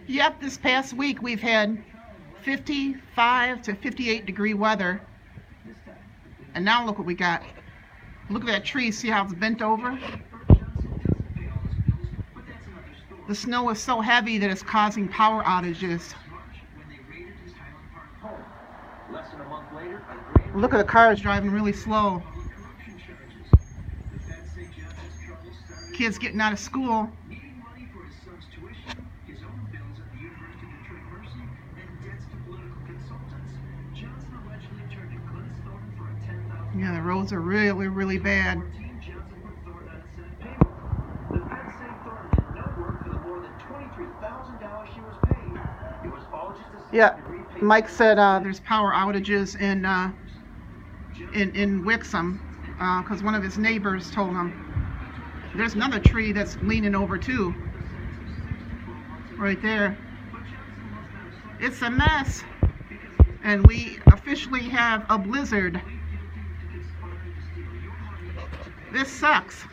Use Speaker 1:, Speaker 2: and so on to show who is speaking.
Speaker 1: Yep, this past week we've had 55 to 58 degree weather. And now look what we got. Look at that tree, see how it's bent over? The snow is so heavy that it's causing power outages. Look at the cars driving really slow. Kids getting out of school. Yeah, the roads are really, really bad. Yeah, Mike said there's power outages in Wixom because one of his neighbors told him. There's another tree that's leaning over too, right there. It's a mess, and we officially have a blizzard. This sucks.